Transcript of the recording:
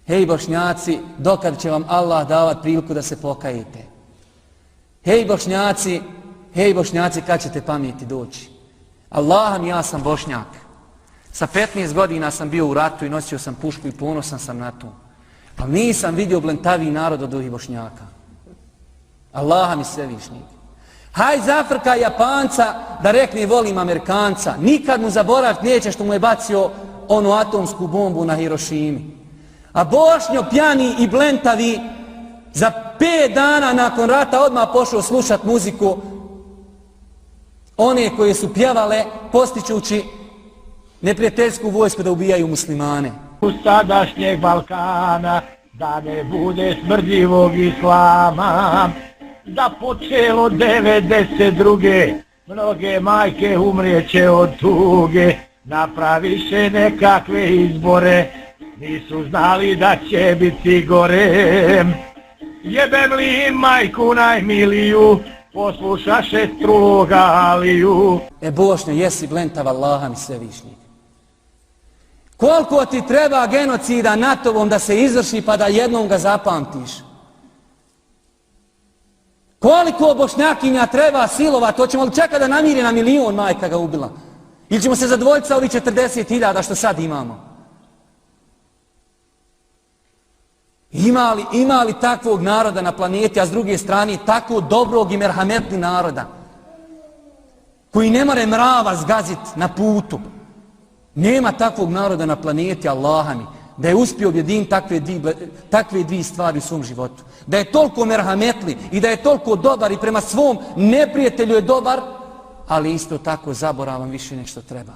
Hej Bošnjaci, dokad će vam Allah davati priliku da se pokajete? Hej Bošnjaci, kad ćete pameti doći? Allaham, ja sam Bošnjak. Sa 15 godina sam bio u ratu i nosio sam pušku i ponosan sam na to. Ali nisam vidio blentaviji narod od ovih Bošnjaka. Allaham i svevišnjeg. Haj zafrka Japanca da rekne volim Amerikanca. Nikad mu zaboraviti neće što mu je bacio onu atomsku bombu na Hirošimi. A Bošnjo pjani i blentavi za 5 dana nakon rata odmah pošao slušat muziku one koje su pjevale postičući neprijateljsku vojsku da ubijaju muslimane. U sadašnjeg Balkana da ne bude smrdljivog islama, da počelo 92. mnoge majke umrijeće od tuge, napraviše nekakve izbore, nisu znali da će biti gore. Jebem li im majku najmiliju, poslušaše struga Aliju. Bošnjo, jesi blentav Allaham i svevišnjeg. Koliko ti treba genocida na tobom da se izvrši pa da jednom ga zapamtiš? Koliko Bošnjakinja treba silovati? Hoćemo li čekati da namiri na 1 milion majka ga ubila? Ili ćemo se zadovoljiti sa ovih 40.000 što sad imamo? Ima li takvog naroda na planeti, a s druge strane tako dobrog i merhametni naroda koji ne more mrava zgazit na putu? Nema takvog naroda na planeti, Allaha mi, da je uspio objediniti takve dvije stvari u svom životu. Da je toliko merhametli i da je toliko dobar i prema svom neprijatelju je dobar, ali isto tako zaboravan više nek što treba.